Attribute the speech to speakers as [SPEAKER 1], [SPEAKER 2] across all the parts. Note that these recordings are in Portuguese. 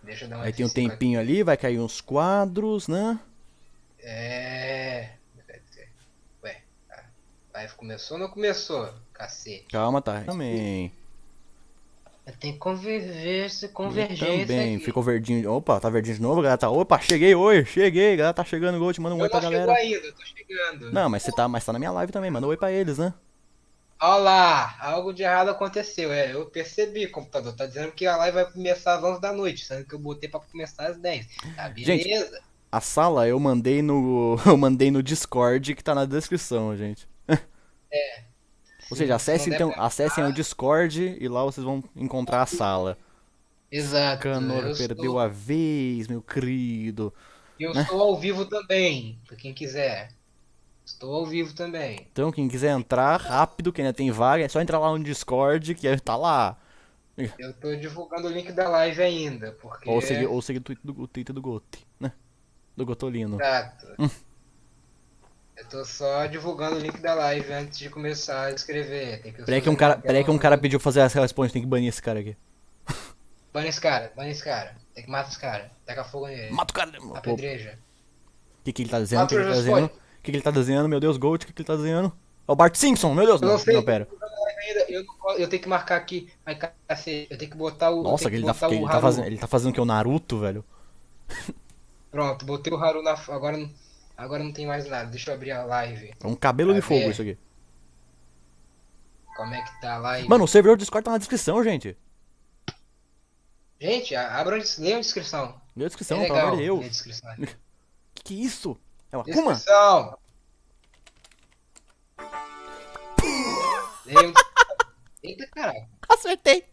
[SPEAKER 1] Deixa eu dar um
[SPEAKER 2] Aí tem um
[SPEAKER 1] F5
[SPEAKER 2] tempinho
[SPEAKER 1] aqui.
[SPEAKER 2] ali, vai cair uns quadros, né?
[SPEAKER 1] É. Ué, a live começou ou não começou? Cacete.
[SPEAKER 2] Calma, tá. Também.
[SPEAKER 1] Tem convergência,
[SPEAKER 2] E
[SPEAKER 1] convergência
[SPEAKER 2] também.
[SPEAKER 1] aqui.
[SPEAKER 2] Ficou verdinho. Opa, tá verdinho de novo, galera. Tá. Opa, cheguei, oi, cheguei. Galera, tá chegando, Gold. Manda um oi
[SPEAKER 1] Eu
[SPEAKER 2] pra
[SPEAKER 1] não chegou
[SPEAKER 2] galera.
[SPEAKER 1] ainda, eu tô chegando.
[SPEAKER 2] Não, mas tá na minha live também. Manda um oi pra eles, né?
[SPEAKER 1] Olha lá, algo de errado aconteceu. É, eu percebi, computador. Tá dizendo que a live vai começar às 11 da noite, sendo que eu botei pra começar às 10. Tá,
[SPEAKER 2] Gente,
[SPEAKER 1] beleza.
[SPEAKER 2] a sala eu mandei no. Eu mandei no Discord que tá na descrição, gente. Ou seja,
[SPEAKER 1] Se não
[SPEAKER 2] acessem
[SPEAKER 1] der
[SPEAKER 2] então,
[SPEAKER 1] pra
[SPEAKER 2] acessem o
[SPEAKER 1] entrar,
[SPEAKER 2] Discord e lá vocês vão encontrar a sala.
[SPEAKER 1] exato.
[SPEAKER 2] Canor perdeu a vez, meu querido.
[SPEAKER 1] Eu
[SPEAKER 2] Né?
[SPEAKER 1] estou ao vivo também, pra quem quiser. Estou ao vivo também.
[SPEAKER 2] Então, quem quiser entrar rápido, que ainda tem vaga, é só entrar lá no Discord que tá lá.
[SPEAKER 1] Eu tô divulgando o link da live ainda, porque.
[SPEAKER 2] Ou seguir o Twitter do Gote, né? Do Gotolino.
[SPEAKER 1] Exato. Eu tô só divulgando o link da live antes de começar a escrever. Tem que eu fazer uma
[SPEAKER 2] Peraí
[SPEAKER 1] tela
[SPEAKER 2] que um
[SPEAKER 1] no
[SPEAKER 2] cara
[SPEAKER 1] meu.
[SPEAKER 2] pediu pra fazer as respostas, tem que banir esse cara aqui.
[SPEAKER 1] Bane esse cara, bane esse cara. Tem que matar esse cara. Taca fogo nele.
[SPEAKER 2] Mata o cara. Pô,
[SPEAKER 1] Apedreja.
[SPEAKER 2] que ele tá dizendo? O que
[SPEAKER 1] Matou
[SPEAKER 2] ele
[SPEAKER 1] o
[SPEAKER 2] tá dizendo?
[SPEAKER 1] responde.
[SPEAKER 2] Ele tá dizendo? Meu Deus, Gold, o que ele tá dizendo? É o Bart Simpson, meu Deus,
[SPEAKER 1] Eu não
[SPEAKER 2] não,
[SPEAKER 1] sei,
[SPEAKER 2] não,
[SPEAKER 1] eu tô
[SPEAKER 2] pera.
[SPEAKER 1] divulgando a live ainda. Eu, não, eu tenho que marcar aqui. Ai, cacete. Eu tenho que botar o. Eu
[SPEAKER 2] Nossa,
[SPEAKER 1] tenho que botar o
[SPEAKER 2] fazendo,
[SPEAKER 1] Haru.
[SPEAKER 2] ele tá fazendo o que? O Naruto, velho?
[SPEAKER 1] Pronto, botei o Haru na. Agora, agora não tem mais nada. Deixa eu abrir a live.
[SPEAKER 2] É um cabelo
[SPEAKER 1] Pra
[SPEAKER 2] de fogo isso
[SPEAKER 1] ver
[SPEAKER 2] aqui.
[SPEAKER 1] como é que tá a
[SPEAKER 2] Mano, o
[SPEAKER 1] live.
[SPEAKER 2] servidor do Discord tá na descrição, gente.
[SPEAKER 1] Gente, abra, leiam a descrição.
[SPEAKER 2] Lê a
[SPEAKER 1] É
[SPEAKER 2] descrição, pelo amor de
[SPEAKER 1] legal ler a
[SPEAKER 2] Deus.
[SPEAKER 1] descrição.
[SPEAKER 2] Que é isso? É o Akuma?
[SPEAKER 1] Descrição! Leiam. Eita caralho.
[SPEAKER 2] Acertei.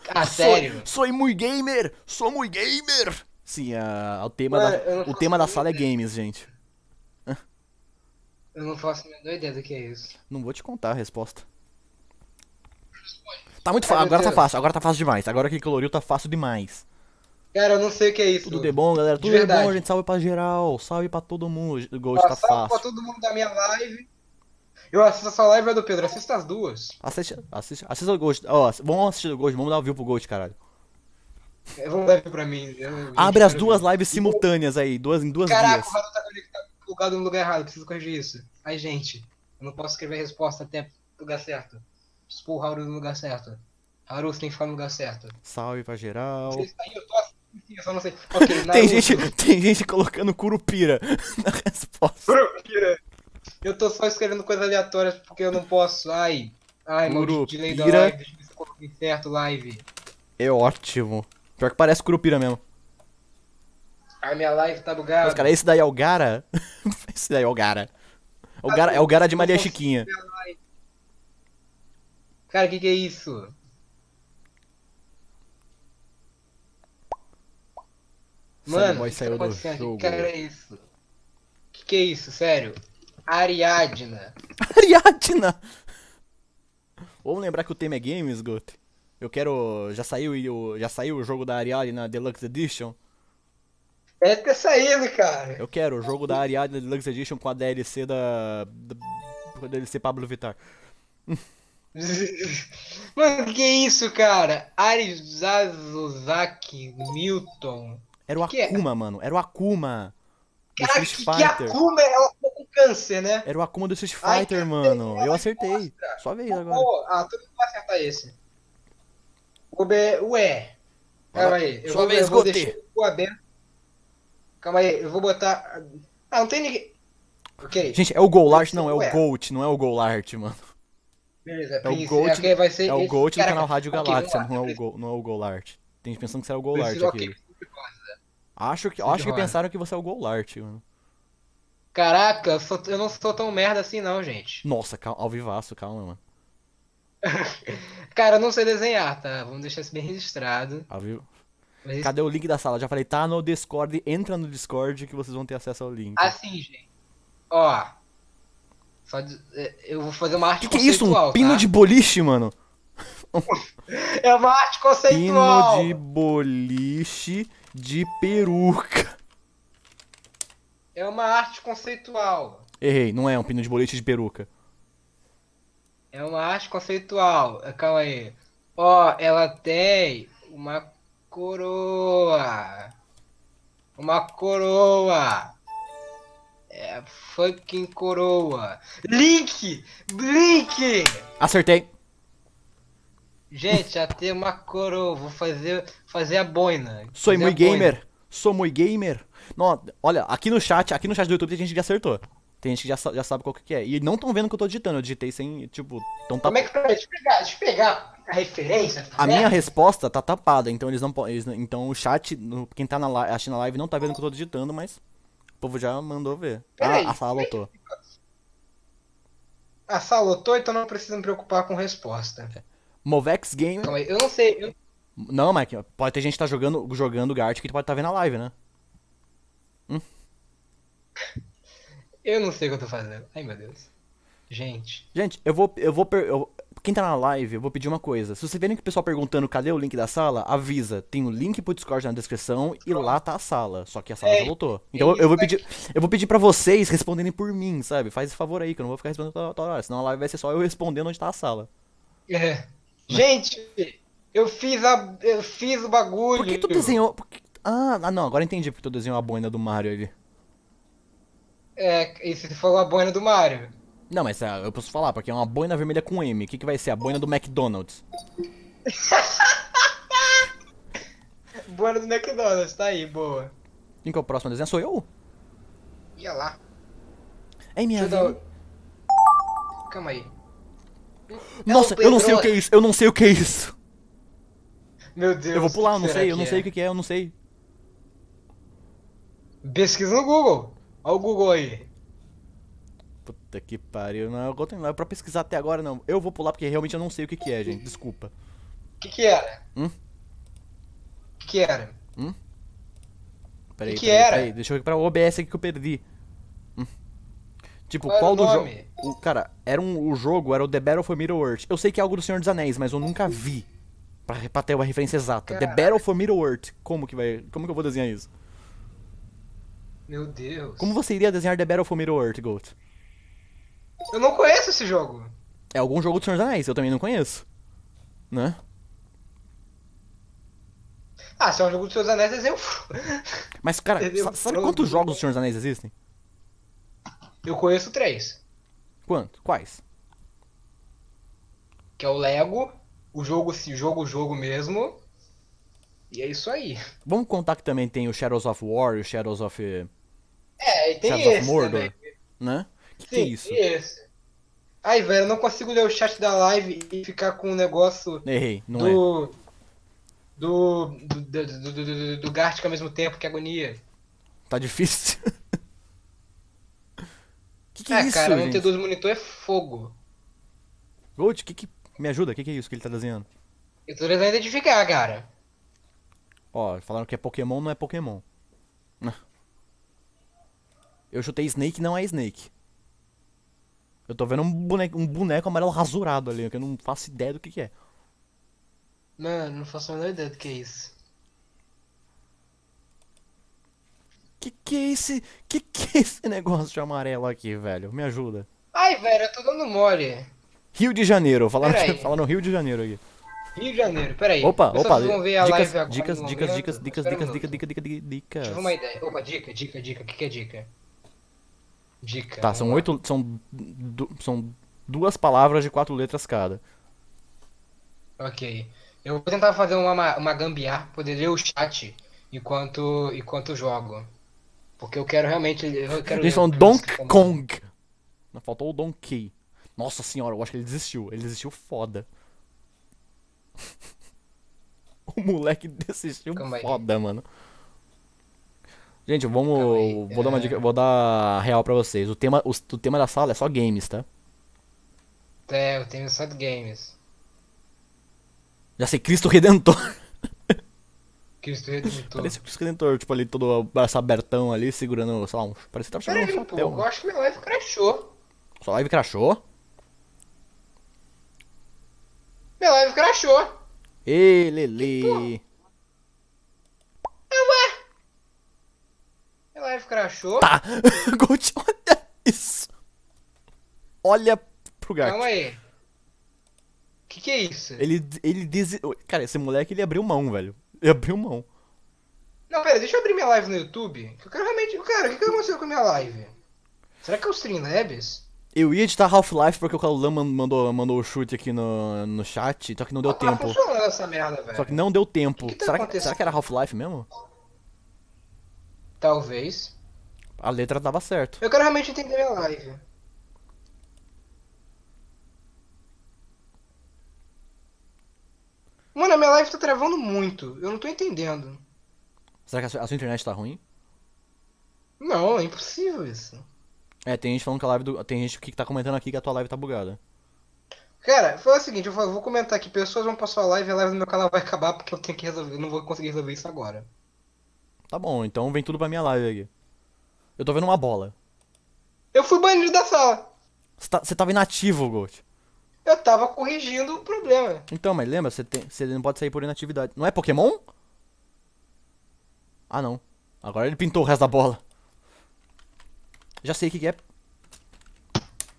[SPEAKER 1] Ah, sério?
[SPEAKER 2] Sou muito gamer. Sou muito gamer. Sim,
[SPEAKER 1] Mano, eu não
[SPEAKER 2] o
[SPEAKER 1] faço
[SPEAKER 2] tema
[SPEAKER 1] a
[SPEAKER 2] da
[SPEAKER 1] mínima
[SPEAKER 2] sala é
[SPEAKER 1] ideia.
[SPEAKER 2] games, gente.
[SPEAKER 1] Eu não faço a menor ideia do que é isso.
[SPEAKER 2] Não vou te contar a resposta. Tá muito
[SPEAKER 1] Ai,
[SPEAKER 2] fácil,
[SPEAKER 1] meu Deus.
[SPEAKER 2] agora tá fácil demais. Agora que coloriu tá fácil demais.
[SPEAKER 1] Cara, eu não sei o que é isso.
[SPEAKER 2] Tudo de bom, galera,
[SPEAKER 1] De
[SPEAKER 2] tudo de bom,
[SPEAKER 1] verdade.
[SPEAKER 2] gente. Salve pra geral, salve pra todo mundo. O Ghost
[SPEAKER 1] Ó,
[SPEAKER 2] tá
[SPEAKER 1] salve pra
[SPEAKER 2] fácil.
[SPEAKER 1] todo mundo da minha live. Eu assisto essa live é do Pedro, assista as duas.
[SPEAKER 2] Assista o Ghost. Ó, vamos assistir o Ghost, vamos dar um view pro Ghost, caralho.
[SPEAKER 1] Vamos dar pra mim. Gente,
[SPEAKER 2] Abre
[SPEAKER 1] eu
[SPEAKER 2] as
[SPEAKER 1] quero
[SPEAKER 2] duas
[SPEAKER 1] ver.
[SPEAKER 2] lives
[SPEAKER 1] E,
[SPEAKER 2] simultâneas aí, em duas
[SPEAKER 1] caraca, o
[SPEAKER 2] guias.
[SPEAKER 1] Haru tá colocado no lugar errado, preciso corrigir isso. Ai, gente, eu não posso escrever a resposta até no lugar certo. Preciso pôr o Haru no lugar certo. Haru, você tem que ficar no lugar certo.
[SPEAKER 2] Salve pra
[SPEAKER 1] Não sei
[SPEAKER 2] geral.
[SPEAKER 1] se tá aí, eu tô assim, eu só não sei. Ok, Naruto.
[SPEAKER 2] Tem gente colocando Curupira na resposta.
[SPEAKER 1] Eu tô só escrevendo coisas aleatórias porque eu não posso. Ai, maldito delay da
[SPEAKER 2] Curupira
[SPEAKER 1] live. Deixa eu ver se eu coloquei certo live.
[SPEAKER 2] é ótimo. Pior que parece Curupira mesmo.
[SPEAKER 1] Ai, minha live tá
[SPEAKER 2] Mas, cara,
[SPEAKER 1] bugada.
[SPEAKER 2] esse daí é o Gara? Esse daí é o Gara. É o Gara de
[SPEAKER 1] Eu não
[SPEAKER 2] Maria
[SPEAKER 1] consigo
[SPEAKER 2] Chiquinha.
[SPEAKER 1] ver a live. Cara, o que é isso? Mano, o
[SPEAKER 2] Sunnyboy
[SPEAKER 1] que tá
[SPEAKER 2] saiu do
[SPEAKER 1] acontecendo aqui? Cara,
[SPEAKER 2] jogo.
[SPEAKER 1] é isso? O que é isso? Sério? Ariadna.
[SPEAKER 2] Ariadna! Vamos lembrar que o tema é games, Gote. Eu quero. Já saiu o jogo da Ariadna Deluxe Edition?
[SPEAKER 1] Deve ter saído, cara.
[SPEAKER 2] Eu quero o jogo da Ariadna Deluxe Edition com a DLC com a DLC Pablo Vittar.
[SPEAKER 1] Mano, o que é isso, cara? Arizazuzaki Milton. O
[SPEAKER 2] Era o
[SPEAKER 1] que é?
[SPEAKER 2] Akuma, mano. Era o Akuma do
[SPEAKER 1] Caraca,
[SPEAKER 2] Street
[SPEAKER 1] que
[SPEAKER 2] Fighter.
[SPEAKER 1] Akuma é ela com câncer, né?
[SPEAKER 2] Era o Akuma do Street
[SPEAKER 1] Ai,
[SPEAKER 2] Fighter,
[SPEAKER 1] cacete,
[SPEAKER 2] mano. Eu
[SPEAKER 1] ela
[SPEAKER 2] acertei.
[SPEAKER 1] mostra.
[SPEAKER 2] Sua vez agora.
[SPEAKER 1] Pô, todo mundo vai acertar esse. Ué,
[SPEAKER 2] Vai lá.
[SPEAKER 1] calma aí.
[SPEAKER 2] Sua
[SPEAKER 1] Eu
[SPEAKER 2] vez,
[SPEAKER 1] vou deixar
[SPEAKER 2] Gote.
[SPEAKER 1] o aberto. Calma aí, eu vou botar. Ah, não tem ninguém. Ok.
[SPEAKER 2] Gente, é o Golart,
[SPEAKER 1] Príncipe,
[SPEAKER 2] não, é o
[SPEAKER 1] ué.
[SPEAKER 2] Goat, não é o Golart, mano.
[SPEAKER 1] Beleza,
[SPEAKER 2] É o
[SPEAKER 1] Prince.
[SPEAKER 2] Goat,
[SPEAKER 1] Ok, vai ser
[SPEAKER 2] é o
[SPEAKER 1] esse.
[SPEAKER 2] Goat do canal
[SPEAKER 1] Caraca,
[SPEAKER 2] Rádio
[SPEAKER 1] ok, vamos
[SPEAKER 2] Galáxia,
[SPEAKER 1] lá.
[SPEAKER 2] não é o Golart. Tem gente pensando que será o Golart
[SPEAKER 1] Preciso, ok,
[SPEAKER 2] aquele.
[SPEAKER 1] preciso de rosa. Preciso de
[SPEAKER 2] Acho que
[SPEAKER 1] rosa.
[SPEAKER 2] pensaram que você é o Golart, mano.
[SPEAKER 1] Caraca, eu não sou tão merda assim, não, gente.
[SPEAKER 2] Nossa, ao vivaço, calma, mano.
[SPEAKER 1] Cara, eu não sei desenhar, tá? Vamos deixar isso bem registrado.
[SPEAKER 2] Ao vivo.
[SPEAKER 1] Mas,
[SPEAKER 2] Cadê o link da sala? Já falei, tá no Discord, entra no Discord que vocês vão ter acesso ao link.
[SPEAKER 1] assim, gente. Ó. Eu vou fazer uma arte
[SPEAKER 2] Que é isso? Um
[SPEAKER 1] conceitual,
[SPEAKER 2] pino
[SPEAKER 1] tá?
[SPEAKER 2] de boliche, mano?
[SPEAKER 1] É uma arte
[SPEAKER 2] Pino de
[SPEAKER 1] conceitual.
[SPEAKER 2] boliche de peruca.
[SPEAKER 1] É uma arte conceitual.
[SPEAKER 2] Errei, não é um pino de boliche de peruca.
[SPEAKER 1] É uma arte conceitual. Calma aí. Ó, ela tem Uma coroa. Uma coroa. É fucking coroa. Link! Link!
[SPEAKER 2] Acertei.
[SPEAKER 1] Gente, já tem uma coroa. Vou fazer a boina.
[SPEAKER 2] Sou
[SPEAKER 1] Fazer a
[SPEAKER 2] muito
[SPEAKER 1] boina.
[SPEAKER 2] gamer. Sou muito gamer. Não, olha, aqui no chat do YouTube tem gente que já acertou. Tem gente que já sabe qual que é. E não tão vendo que eu tô digitando. Eu digitei sem, tipo, então tá.
[SPEAKER 1] Como é que faz? Deixa eu pegar a referência.
[SPEAKER 2] A minha resposta tá tapada, então eles não podem. Então o chat, quem tá assistindo a live não tá vendo que eu tô digitando, mas o povo já mandou ver.
[SPEAKER 1] Peraí.
[SPEAKER 2] Ah, a sala lotou.
[SPEAKER 1] A sala lotou, então não precisa me preocupar com resposta.
[SPEAKER 2] Movex Game.
[SPEAKER 1] Calma aí, eu não sei.
[SPEAKER 2] Não, Mike, pode ter gente que tá jogando Gart que pode estar vendo a live, né?
[SPEAKER 1] Eu não sei o que eu tô fazendo. Ai, meu Deus. Gente.
[SPEAKER 2] Gente, quem tá na live, eu vou pedir uma coisa. Se vocês verem que o pessoal perguntando cadê o link da sala, avisa. Tem o link pro Discord na descrição e lá tá a sala. Só que a sala já lotou. Então eu vou pedir pra vocês responderem por mim, sabe? Faz esse favor aí, que eu não vou ficar respondendo toda hora. Senão a live vai ser só eu respondendo onde tá a sala.
[SPEAKER 1] É. Gente, eu fiz o bagulho.
[SPEAKER 2] Por que tu desenhou. Ah, não, agora eu entendi porque tu desenhou a boina do Mario ali.
[SPEAKER 1] É, e você falou a boina do Mario.
[SPEAKER 2] Não, mas eu posso falar, porque é uma boina vermelha com M. O que vai ser? A boina do McDonald's.
[SPEAKER 1] Boina do McDonald's, tá aí, boa.
[SPEAKER 2] Quem que é o próximo desenho? Sou eu?
[SPEAKER 1] Ia lá.
[SPEAKER 2] É minha
[SPEAKER 1] Deixa eu
[SPEAKER 2] vez.
[SPEAKER 1] dar... Calma aí.
[SPEAKER 2] Nossa,
[SPEAKER 1] É o
[SPEAKER 2] eu não sei o
[SPEAKER 1] Pedro.
[SPEAKER 2] que é isso. Eu não sei o que é isso.
[SPEAKER 1] Meu Deus.
[SPEAKER 2] Eu vou pular, eu não
[SPEAKER 1] será
[SPEAKER 2] sei, eu não
[SPEAKER 1] que
[SPEAKER 2] sei o que é, eu não sei.
[SPEAKER 1] Pesquisa no Google. Olha o Google aí.
[SPEAKER 2] Puta que pariu, não é pra pesquisar até agora não. Eu vou pular porque realmente eu não sei o que é, gente. Desculpa.
[SPEAKER 1] O que era?
[SPEAKER 2] Hum?
[SPEAKER 1] O que era?
[SPEAKER 2] Peraí,
[SPEAKER 1] Que era?
[SPEAKER 2] peraí. Deixa eu ir pra OBS aqui que eu perdi. Tipo,
[SPEAKER 1] Qual era
[SPEAKER 2] qual
[SPEAKER 1] o
[SPEAKER 2] do jogo?
[SPEAKER 1] nome?
[SPEAKER 2] Cara, o jogo era o The Battle for Middle-earth. Eu sei que é algo do Senhor dos Anéis, mas eu nunca vi. Pra ter uma referência exata. The
[SPEAKER 1] Caraca.
[SPEAKER 2] Battle for Middle-earth. Como que eu vou desenhar isso?
[SPEAKER 1] Meu Deus.
[SPEAKER 2] Como você iria desenhar The Battle for Middle-earth, Gold?
[SPEAKER 1] Eu não conheço esse jogo.
[SPEAKER 2] É algum jogo do Senhor dos Anéis, eu também não conheço. Né?
[SPEAKER 1] Ah, se é um jogo dos seus anéis, desenho.
[SPEAKER 2] Mas, cara,
[SPEAKER 1] Entendeu?
[SPEAKER 2] sabe quantos jogos do Senhor dos Anéis existem?
[SPEAKER 1] Eu conheço 3.
[SPEAKER 2] Quanto? Quais?
[SPEAKER 1] Que é o Lego, o jogo mesmo. E é isso aí.
[SPEAKER 2] Vamos contar que também tem o Shadows of War e o Shadows of...
[SPEAKER 1] É, e tem
[SPEAKER 2] Shadows of
[SPEAKER 1] esse
[SPEAKER 2] Mordor,
[SPEAKER 1] também.
[SPEAKER 2] né? Que é
[SPEAKER 1] Sim,
[SPEAKER 2] isso?
[SPEAKER 1] tem esse. Ai, velho, eu não consigo ler o chat da live e ficar com o negócio
[SPEAKER 2] Errei, não é.
[SPEAKER 1] do Gartic ao mesmo tempo, que agonia.
[SPEAKER 2] Tá difícil. Que é isso,
[SPEAKER 1] Cara, não
[SPEAKER 2] gente?
[SPEAKER 1] ter 2 monitor é fogo.
[SPEAKER 2] Gold, me ajuda, que é isso que ele tá desenhando?
[SPEAKER 1] Eu tô tentando identificar, cara.
[SPEAKER 2] Ó, falaram que é Pokémon, não é Pokémon. Eu chutei Snake, não é Snake. Eu tô vendo um boneco amarelo rasurado ali, que eu não faço ideia do que é.
[SPEAKER 1] Mano, não faço a menor ideia do que é isso.
[SPEAKER 2] Que é esse... Que é esse negócio de amarelo aqui, velho? Me ajuda.
[SPEAKER 1] Ai, velho, eu tô dando mole.
[SPEAKER 2] Rio de Janeiro,
[SPEAKER 1] Peraí.
[SPEAKER 2] falaram Rio de Janeiro aqui.
[SPEAKER 1] Rio de Janeiro, peraí.
[SPEAKER 2] Opa,
[SPEAKER 1] Pessoas vão ver a
[SPEAKER 2] dicas,
[SPEAKER 1] live agora
[SPEAKER 2] dicas,
[SPEAKER 1] no
[SPEAKER 2] dicas,
[SPEAKER 1] momento.
[SPEAKER 2] dicas, dicas,
[SPEAKER 1] Espera um
[SPEAKER 2] dicas,
[SPEAKER 1] minuto.
[SPEAKER 2] dicas.
[SPEAKER 1] Tive uma ideia. Opa, dica. O que é dica? Dica.
[SPEAKER 2] Tá,
[SPEAKER 1] vamos lá.
[SPEAKER 2] são 2 palavras de 4 letras cada.
[SPEAKER 1] Ok. Eu vou tentar fazer uma gambiarra pra poder ler o chat enquanto jogo. Porque eu quero realmente. Eu quero
[SPEAKER 2] Eles
[SPEAKER 1] ler
[SPEAKER 2] falam
[SPEAKER 1] o que
[SPEAKER 2] Donkey
[SPEAKER 1] vocês estão
[SPEAKER 2] Kong. Não, faltou o Donkey. Nossa senhora, eu acho que ele desistiu. Ele desistiu foda. O moleque desistiu
[SPEAKER 1] Calma aí.
[SPEAKER 2] foda, mano. Gente,
[SPEAKER 1] Calma aí,
[SPEAKER 2] vou dar uma dica, vou dar real pra vocês. O tema da sala é só games, tá?
[SPEAKER 1] É, eu tenho só de games.
[SPEAKER 2] Já sei, Cristo Redentor.
[SPEAKER 1] Cristo Redentor.
[SPEAKER 2] Parece o Cristo Redentor, tipo ali, todo o braço abertão ali, segurando, sei lá, parece que tava
[SPEAKER 1] Pera
[SPEAKER 2] segurando
[SPEAKER 1] aí
[SPEAKER 2] um
[SPEAKER 1] um
[SPEAKER 2] chapéu.
[SPEAKER 1] pouco, eu acho que minha live crashou.
[SPEAKER 2] Sua live crashou?
[SPEAKER 1] Minha live crashou.
[SPEAKER 2] Ê, Lele.
[SPEAKER 1] Minha live crashou.
[SPEAKER 2] Tá! Gold, olha isso! Olha pro gato.
[SPEAKER 1] Calma aí. Que é isso?
[SPEAKER 2] Cara, esse moleque, ele abriu mão, velho. Ele abriu mão.
[SPEAKER 1] Não, pera, deixa eu abrir minha live no YouTube. Que eu quero realmente. Cara, o que aconteceu com a minha live? Será que é o Streamlabs?
[SPEAKER 2] Eu ia editar Half-Life porque o Calulan mandou o chute aqui no chat, só que não deu
[SPEAKER 1] Tá
[SPEAKER 2] tempo.
[SPEAKER 1] funcionando essa merda, velho.
[SPEAKER 2] Só que não deu tempo.
[SPEAKER 1] O que tá
[SPEAKER 2] será
[SPEAKER 1] acontecendo?
[SPEAKER 2] que era Half-Life mesmo?
[SPEAKER 1] Talvez.
[SPEAKER 2] A letra tava certo.
[SPEAKER 1] Eu quero realmente entender minha live. Mano, a minha live tá travando muito. Eu não tô entendendo.
[SPEAKER 2] Será que a sua internet tá ruim?
[SPEAKER 1] Não, é impossível isso.
[SPEAKER 2] É, tem gente falando que a live do. Tem gente que tá comentando aqui que a tua live tá bugada.
[SPEAKER 1] Cara, foi o seguinte, vou comentar aqui, pessoas vão passar a live do meu canal vai acabar porque eu tenho que resolver, eu não vou conseguir resolver isso agora.
[SPEAKER 2] Tá bom, então vem tudo pra minha live aqui. Eu tô vendo uma bola.
[SPEAKER 1] Eu fui banido da sala.
[SPEAKER 2] Você tava inativo, Gold.
[SPEAKER 1] Eu tava corrigindo o problema.
[SPEAKER 2] Então, mas lembra, você não pode sair por inatividade. Não é Pokémon? Ah, não. Agora ele pintou o resto da bola. Já sei o que é.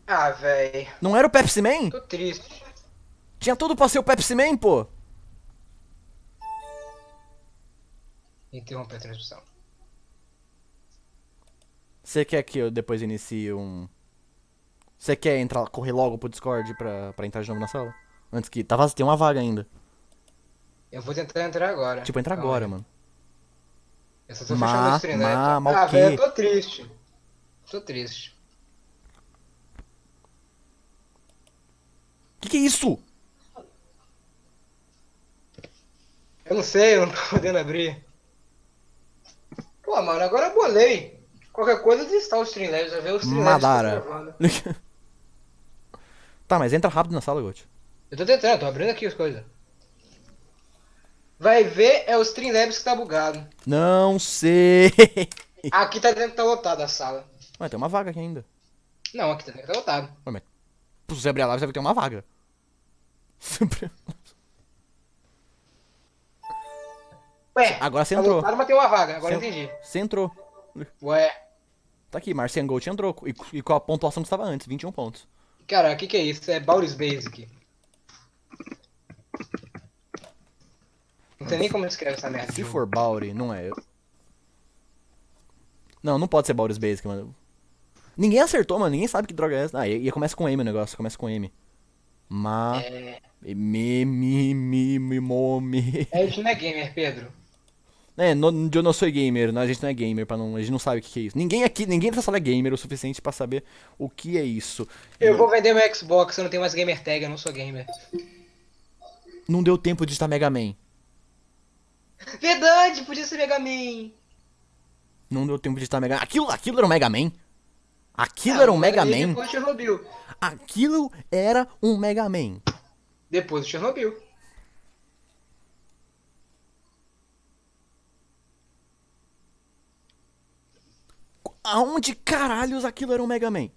[SPEAKER 1] Ah, véi.
[SPEAKER 2] Não era o Pepsi Man?
[SPEAKER 1] Tô triste.
[SPEAKER 2] Tinha tudo pra ser o Pepsi Man, pô.
[SPEAKER 1] Interromper a transmissão.
[SPEAKER 2] Você quer que eu depois inicie um... Você quer correr logo pro Discord pra entrar de novo na sala? Antes que... Tem uma vaga ainda.
[SPEAKER 1] Eu vou tentar entrar agora.
[SPEAKER 2] Tipo, entra agora, mano.
[SPEAKER 1] Eu só tô fechando o stream, né?
[SPEAKER 2] Mas
[SPEAKER 1] Ah,
[SPEAKER 2] o quê?
[SPEAKER 1] velho, eu tô triste. Tô triste.
[SPEAKER 2] Que é isso?
[SPEAKER 1] Eu não sei, eu não tô podendo abrir. Pô, mano, agora eu bolei. Qualquer coisa desinstala o Streamlabs, vai ver o Streamlabs tá
[SPEAKER 2] Madara.
[SPEAKER 1] gravando.
[SPEAKER 2] Tá, mas entra rápido na sala, Gold.
[SPEAKER 1] Eu tô tentando, tô abrindo aqui as coisas. Vai ver, é o Streamlabs que tá bugado.
[SPEAKER 2] Não sei.
[SPEAKER 1] Aqui tá dentro que tá lotado a sala.
[SPEAKER 2] Ué, tem uma vaga aqui ainda.
[SPEAKER 1] Não, aqui tá dentro que tá lotado.
[SPEAKER 2] Ué, mas... Se você abrir a live, você vai ter uma vaga.
[SPEAKER 1] Ué,
[SPEAKER 2] Agora você
[SPEAKER 1] tá
[SPEAKER 2] entrou.
[SPEAKER 1] lotado, mas tem uma vaga, agora eu entendi.
[SPEAKER 2] Você entrou.
[SPEAKER 1] Ué,
[SPEAKER 2] Tá aqui, Marcian Gold entrou. E com a pontuação que estava antes, 21 pontos.
[SPEAKER 1] cara, o que é isso? É Bauris Basic. Não tem nem como escrever essa merda. de
[SPEAKER 2] Se
[SPEAKER 1] jogo.
[SPEAKER 2] for Bauri, não é. Não pode ser Bauris Basic, mano. Ninguém acertou, mano. Ninguém sabe que droga é essa. Ah, e começa com M o negócio. Começa com M.
[SPEAKER 1] É,
[SPEAKER 2] Me.
[SPEAKER 1] a gente não é gamer, Pedro.
[SPEAKER 2] É, eu não sou gamer, a gente não é gamer, a gente não sabe o que é isso. Ninguém dessa sala é gamer o suficiente pra saber o que é isso.
[SPEAKER 1] Eu vou vender meu Xbox, eu não tenho mais gamer tag, eu não sou gamer.
[SPEAKER 2] Não deu tempo de estar Mega Man.
[SPEAKER 1] Verdade, podia ser Mega Man.
[SPEAKER 2] Não deu tempo de estar Mega Man. Aquilo era um Mega Man? Aquilo
[SPEAKER 1] Ah,
[SPEAKER 2] era um Mega
[SPEAKER 1] e
[SPEAKER 2] Man?
[SPEAKER 1] Depois de Chernobyl.
[SPEAKER 2] Aquilo era um Mega Man.
[SPEAKER 1] Depois de Chernobyl.
[SPEAKER 2] Aonde caralhos aquilo era um Mega Man?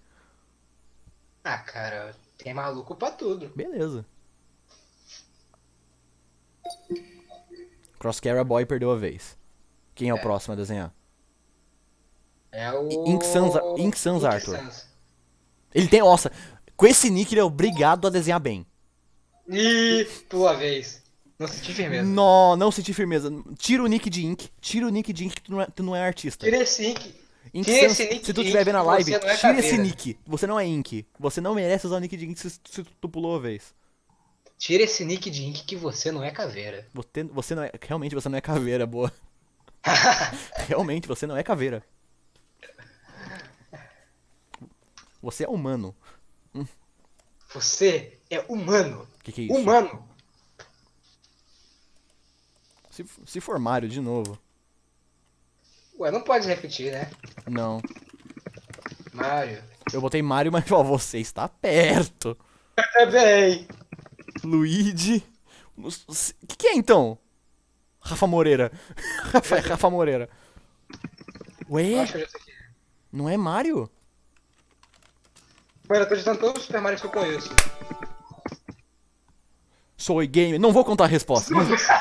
[SPEAKER 1] Ah, cara, tem maluco pra tudo.
[SPEAKER 2] Beleza. Crosscara Boy perdeu a vez. Quem é o próximo a desenhar?
[SPEAKER 1] É o...
[SPEAKER 2] Ink Sans Arthur.
[SPEAKER 1] Sans.
[SPEAKER 2] Ele tem, nossa, com esse nick ele é obrigado a desenhar bem.
[SPEAKER 1] Ih, tua vez. Não senti firmeza.
[SPEAKER 2] Não senti firmeza. Tira o nick de Ink. Tira o nick de Ink que tu não é artista.
[SPEAKER 1] Tira esse Ink.
[SPEAKER 2] Ink
[SPEAKER 1] Tira
[SPEAKER 2] Sans,
[SPEAKER 1] esse nick
[SPEAKER 2] se tu
[SPEAKER 1] de
[SPEAKER 2] estiver
[SPEAKER 1] Ink
[SPEAKER 2] vendo a
[SPEAKER 1] que
[SPEAKER 2] live,
[SPEAKER 1] você não é
[SPEAKER 2] tira esse
[SPEAKER 1] caveira.
[SPEAKER 2] nick. Você não é Ink. Você não merece usar o nick de Ink se tu pulou a vez.
[SPEAKER 1] Tira esse nick de Ink que você não é caveira.
[SPEAKER 2] Você não é. Realmente você não é caveira, boa. Realmente você não é caveira. Você é humano.
[SPEAKER 1] Você é humano.
[SPEAKER 2] Que é isso?
[SPEAKER 1] Humano.
[SPEAKER 2] Se for Mario de novo.
[SPEAKER 1] Ué, não pode repetir, né?
[SPEAKER 2] Não.
[SPEAKER 1] Mario.
[SPEAKER 2] Eu botei Mario, mas ó, você está perto.
[SPEAKER 1] É bem.
[SPEAKER 2] Luigi. O que é então? Rafa Moreira. Rafa Moreira. Ué?
[SPEAKER 1] Acho que eu já sei o que é.
[SPEAKER 2] Não é Mario?
[SPEAKER 1] Mano, eu tô digitando todos os Super Mario que eu conheço.
[SPEAKER 2] Sou gamer. Não vou contar a resposta.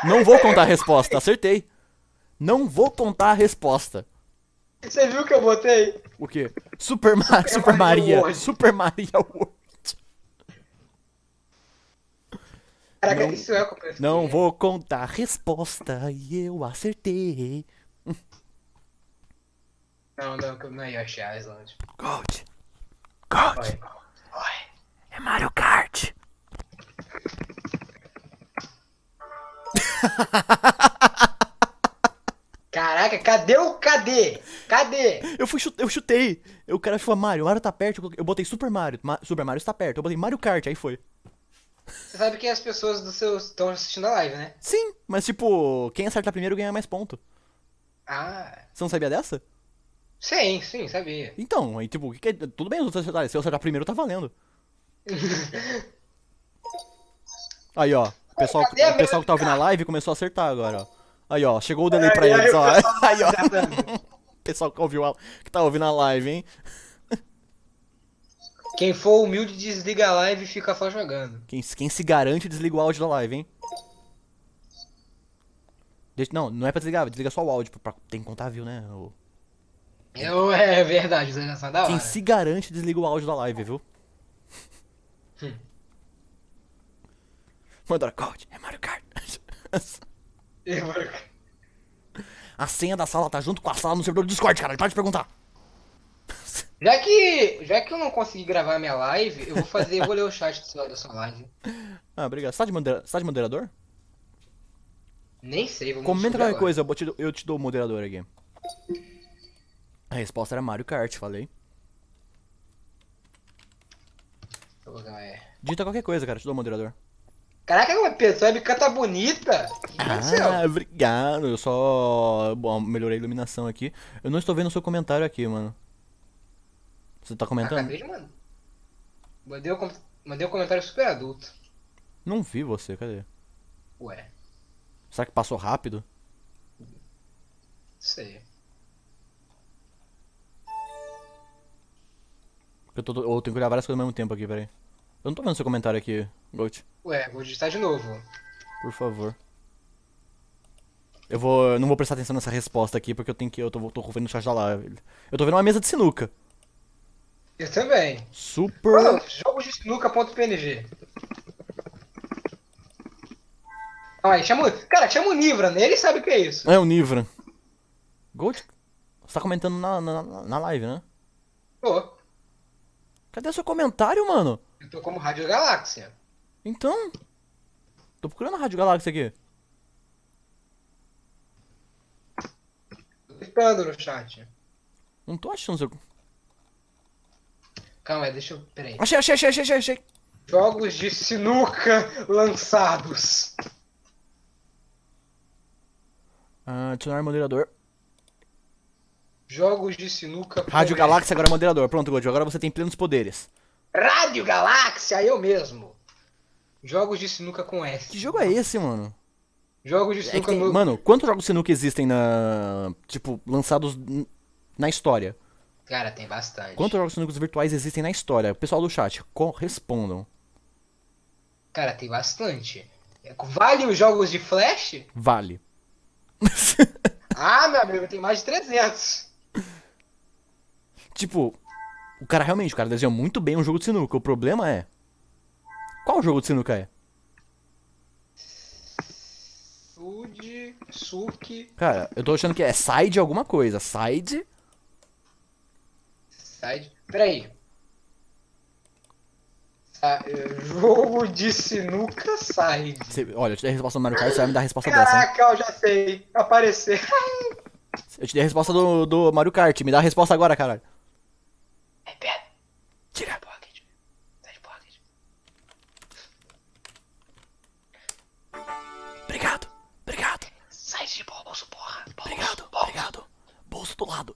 [SPEAKER 2] Não vou contar a resposta. Acertei. Não vou contar a resposta.
[SPEAKER 1] Você viu que eu botei?
[SPEAKER 2] O quê? Super
[SPEAKER 1] Mario
[SPEAKER 2] Maria.
[SPEAKER 1] World.
[SPEAKER 2] Super Maria World.
[SPEAKER 1] Caraca,
[SPEAKER 2] Não,
[SPEAKER 1] isso é o que eu penso
[SPEAKER 2] não
[SPEAKER 1] que é.
[SPEAKER 2] vou contar a resposta e eu acertei.
[SPEAKER 1] Não é Yoshi Island.
[SPEAKER 2] Gold. Gold.
[SPEAKER 1] Oi. Oi.
[SPEAKER 2] É Mario Kart.
[SPEAKER 1] Caraca, cadê o cadê? Cadê?
[SPEAKER 2] Eu chutei. O cara falou, Mario tá perto. Eu botei Super Mario. Super Mario está perto. Eu botei Mario Kart, aí foi.
[SPEAKER 1] Você sabe que as pessoas do seu estão assistindo a live, né?
[SPEAKER 2] Sim, mas tipo, quem acertar primeiro ganha mais ponto.
[SPEAKER 1] Ah,
[SPEAKER 2] Você não sabia dessa?
[SPEAKER 1] sim, sabia.
[SPEAKER 2] Então, aí tipo, tudo bem os outros acertarem. Se eu acertar primeiro, tá valendo. Aí, ó.
[SPEAKER 1] Cadê a
[SPEAKER 2] O pessoal que tá ouvindo a
[SPEAKER 1] médica?
[SPEAKER 2] live começou a acertar agora, ó. Aí, ó. Chegou o delay pra eles,
[SPEAKER 1] O
[SPEAKER 2] ó.
[SPEAKER 1] pessoal da
[SPEAKER 2] Aí,
[SPEAKER 1] live
[SPEAKER 2] ó.
[SPEAKER 1] acertando.
[SPEAKER 2] Pessoal que tá ouvindo a live, hein?
[SPEAKER 1] Quem for humilde desliga a live e fica só jogando.
[SPEAKER 2] Quem se garante desliga o áudio da live, hein? Não é pra desligar, desliga só o áudio, tem que contar view, né?
[SPEAKER 1] É verdade, isso já tá da
[SPEAKER 2] Quem
[SPEAKER 1] hora.
[SPEAKER 2] se garante desliga o áudio da live, viu?
[SPEAKER 1] Hum.
[SPEAKER 2] Mandora Gold, é Mario Kart.
[SPEAKER 1] E, mano,
[SPEAKER 2] A senha da sala tá junto com a sala no servidor do Discord, cara. Para de perguntar.
[SPEAKER 1] já que eu não consegui gravar minha live, eu vou ler o chat da sua live.
[SPEAKER 2] Ah, obrigado. Você tá de moderador?
[SPEAKER 1] Nem sei, vamos
[SPEAKER 2] Comenta
[SPEAKER 1] descobrir
[SPEAKER 2] qualquer
[SPEAKER 1] agora.
[SPEAKER 2] coisa, eu te dou o moderador aqui. A resposta era Mario Kart, falei. Digita qualquer coisa, cara, eu te dou o moderador.
[SPEAKER 1] Caraca, uma pessoa webcam tá bonita. O que aconteceu?
[SPEAKER 2] Ah, obrigado. Eu só. Bom, melhorei a iluminação aqui. Eu não estou vendo o seu comentário aqui, mano. Você tá comentando?
[SPEAKER 1] Acabei de mandar. Mandei um comentário super adulto.
[SPEAKER 2] Não vi você, cadê?
[SPEAKER 1] Ué,
[SPEAKER 2] Será que passou rápido?
[SPEAKER 1] sei.
[SPEAKER 2] Eu tenho que olhar várias coisas ao mesmo tempo aqui, peraí. Eu não tô vendo seu comentário aqui, Gold.
[SPEAKER 1] Ué, vou digitar de novo.
[SPEAKER 2] Por favor. Eu não vou prestar atenção nessa resposta aqui porque eu tô vendo o chat da live. Eu tô vendo uma mesa de sinuca.
[SPEAKER 1] Eu também.
[SPEAKER 2] Super.
[SPEAKER 1] Pronto, jogosdesinuca.png. Ai, chama o Nivra, né? Ele sabe o que é isso.
[SPEAKER 2] É o Nivran. Gold? Você tá comentando na live, né?
[SPEAKER 1] Pô,
[SPEAKER 2] Cadê seu comentário, mano?
[SPEAKER 1] eu tô como Rádio Galáxia.
[SPEAKER 2] Então. Tô procurando a Rádio Galáxia aqui.
[SPEAKER 1] Tô clicando no chat.
[SPEAKER 2] Não tô achando seu.
[SPEAKER 1] Calma aí, deixa eu. Peraí.
[SPEAKER 2] Achei.
[SPEAKER 1] Jogos de sinuca lançados.
[SPEAKER 2] Adicionar moderador.
[SPEAKER 1] Jogos de sinuca.
[SPEAKER 2] Rádio Galáxia agora é moderador. Pronto, Gold. Agora você tem plenos poderes.
[SPEAKER 1] Rádio Galáxia, eu mesmo. Jogos de sinuca com S.
[SPEAKER 2] Que jogo é esse, mano?
[SPEAKER 1] Jogos de
[SPEAKER 2] É que
[SPEAKER 1] sinuca
[SPEAKER 2] tem...
[SPEAKER 1] no.
[SPEAKER 2] Mano, quantos jogos de sinuca existem tipo, lançados na história?
[SPEAKER 1] Cara, tem bastante.
[SPEAKER 2] Quantos jogos de sinuca virtuais existem na história? Pessoal do chat, respondam.
[SPEAKER 1] Cara, tem bastante. Vale os jogos de Flash?
[SPEAKER 2] Vale.
[SPEAKER 1] Ah, meu amigo, tem mais de 300.
[SPEAKER 2] Tipo, o cara desenhou muito bem um jogo de sinuca. O problema é... Qual jogo de sinuca é?
[SPEAKER 1] Suki.
[SPEAKER 2] Cara, eu tô achando que é Side alguma coisa. Side...
[SPEAKER 1] Side. Peraí. Jogo de sinuca side.
[SPEAKER 2] Olha, eu te dei a resposta do Mario Kart, você vai me dar a resposta dessa, hein?
[SPEAKER 1] Caraca, eu já sei. Aparecer.
[SPEAKER 2] Eu te dei a resposta do Mario Kart, me dá a resposta agora, caralho.
[SPEAKER 1] É pedra.
[SPEAKER 2] Tira.
[SPEAKER 1] Pocket. Side pocket.
[SPEAKER 2] Obrigado.
[SPEAKER 1] Side de bolso, porra.
[SPEAKER 2] Obrigado. Bolso do lado.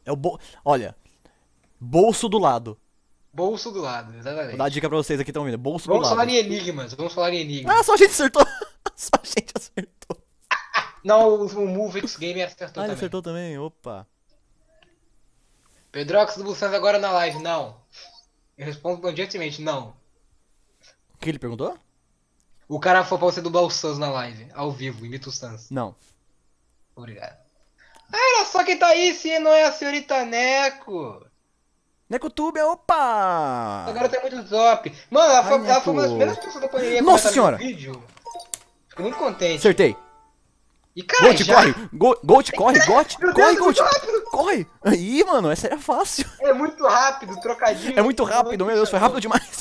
[SPEAKER 2] Olha, bolso do lado.
[SPEAKER 1] Bolso do lado,
[SPEAKER 2] Vou
[SPEAKER 1] exatamente.
[SPEAKER 2] dar a dica pra vocês aqui, estão vendo? Bolso
[SPEAKER 1] Vamos
[SPEAKER 2] do
[SPEAKER 1] falar
[SPEAKER 2] lado.
[SPEAKER 1] em enigmas,
[SPEAKER 2] Ah, só a gente acertou. Só a gente acertou.
[SPEAKER 1] Não, o Movix Gamer acertou
[SPEAKER 2] Ah, ele
[SPEAKER 1] também.
[SPEAKER 2] acertou também, opa.
[SPEAKER 1] Pedrox do Bussans agora na live, não. Eu respondo diretamente, não.
[SPEAKER 2] O que ele perguntou?
[SPEAKER 1] O cara foi pra você dublar o Sans na live, ao vivo, imita o Sans.
[SPEAKER 2] Não.
[SPEAKER 1] Obrigado. Ah, era só quem tá aí, se não é a senhorita Neco.
[SPEAKER 2] Necotube, opa!
[SPEAKER 1] Agora tá muito top. Mano, ela foi uma das
[SPEAKER 2] Neco.
[SPEAKER 1] primeiras pessoas da pandemia a
[SPEAKER 2] Nossa
[SPEAKER 1] comentar no
[SPEAKER 2] senhora!
[SPEAKER 1] vídeo. Fico muito contente.
[SPEAKER 2] Acertei.
[SPEAKER 1] E cara,
[SPEAKER 2] Gold,
[SPEAKER 1] já...
[SPEAKER 2] corre! Gold, corre! Gold,
[SPEAKER 1] Meu
[SPEAKER 2] corre,
[SPEAKER 1] Deus, é
[SPEAKER 2] Gold!
[SPEAKER 1] muito rápido.
[SPEAKER 2] Corre! Aí, mano, essa era fácil.
[SPEAKER 1] É muito rápido, trocadilho.
[SPEAKER 2] É muito rápido,
[SPEAKER 1] não
[SPEAKER 2] meu Deus, foi rápido
[SPEAKER 1] intencional.
[SPEAKER 2] demais.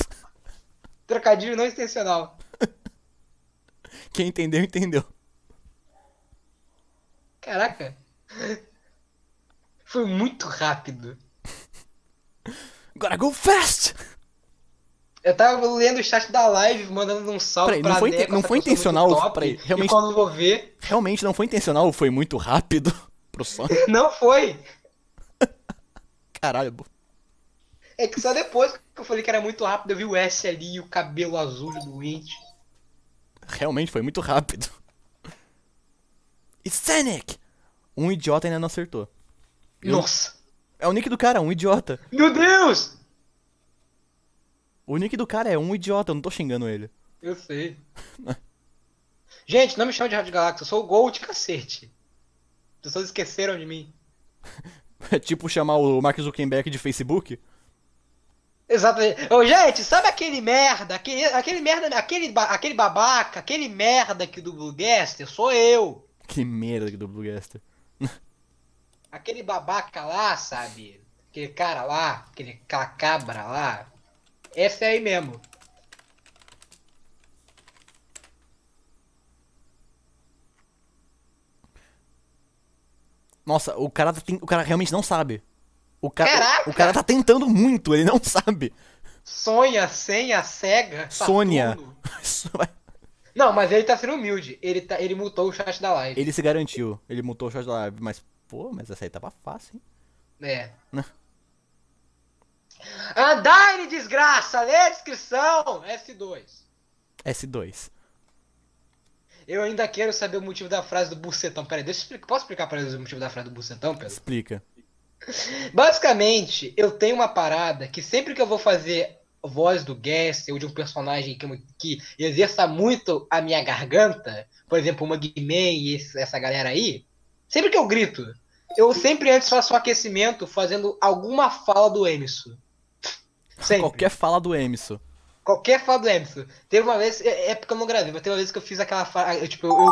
[SPEAKER 1] Trocadilho não intencional.
[SPEAKER 2] Quem entendeu, entendeu.
[SPEAKER 1] Caraca. Foi muito rápido.
[SPEAKER 2] Gotta go fast!
[SPEAKER 1] Eu tava lendo o chat da live, mandando um salve
[SPEAKER 2] Peraí,
[SPEAKER 1] pra
[SPEAKER 2] não foi,
[SPEAKER 1] Neco,
[SPEAKER 2] não
[SPEAKER 1] essa
[SPEAKER 2] foi
[SPEAKER 1] pessoa muito
[SPEAKER 2] intencional,
[SPEAKER 1] top,
[SPEAKER 2] peraí,
[SPEAKER 1] E
[SPEAKER 2] realmente,
[SPEAKER 1] quando eu vou ver,
[SPEAKER 2] realmente não foi intencional, foi muito rápido pro Sonic.
[SPEAKER 1] não foi.
[SPEAKER 2] Caralho,
[SPEAKER 1] É que só depois que eu falei que era muito rápido, eu vi o S ali e o cabelo azul do Wind.
[SPEAKER 2] realmente foi muito rápido. E Sonic! Um idiota ainda não acertou.
[SPEAKER 1] Nossa.
[SPEAKER 2] É o nick do cara, um idiota.
[SPEAKER 1] Meu Deus!
[SPEAKER 2] O nick do cara é um idiota, eu não tô xingando ele.
[SPEAKER 1] Eu sei. Gente, não me chama de Rádio Galáxia, eu sou o Gold, cacete. As pessoas esqueceram de mim.
[SPEAKER 2] É tipo chamar o Mark Zuckerberg de Facebook.
[SPEAKER 1] Exatamente. Ô, gente, sabe aquele merda, aquele merda, aquele babaca, aquele merda que do Bluegaster? Sou eu.
[SPEAKER 2] Que merda que do Bluegaster.
[SPEAKER 1] Aquele babaca lá, sabe? Aquele cara lá, aquela cabra lá. Esse aí mesmo.
[SPEAKER 2] Nossa, o cara, o cara realmente não sabe.
[SPEAKER 1] Caraca!
[SPEAKER 2] O cara tá tentando muito, ele não sabe.
[SPEAKER 1] Sonha, senha, cega,
[SPEAKER 2] Sônia.
[SPEAKER 1] Saturno. Não, mas ele tá sendo humilde. Ele mutou o chat da live.
[SPEAKER 2] Ele se garantiu, ele mutou o shot da live, mas, pô, mas essa aí tava fácil, hein?
[SPEAKER 1] É.
[SPEAKER 2] Né?
[SPEAKER 1] Andaire, desgraça! Lê a descrição! S2.
[SPEAKER 2] S2.
[SPEAKER 1] Eu ainda quero saber o motivo da frase do bucetão. Pera aí, deixa eu explicar. Posso explicar pra eles o motivo da frase do bucetão, Pedro?
[SPEAKER 2] Explica.
[SPEAKER 1] Basicamente, eu tenho uma parada que sempre que eu vou fazer voz do guest ou de um personagem que exerça muito a minha garganta, por exemplo, uma Guimê e essa galera aí, sempre que eu grito, eu sempre antes faço um aquecimento fazendo alguma fala do Emerson. Sempre.
[SPEAKER 2] Qualquer fala do Emerson.
[SPEAKER 1] Qualquer fala do Emerson. Teve uma vez, é porque eu não gravei, mas teve uma vez que eu fiz aquela fala, eu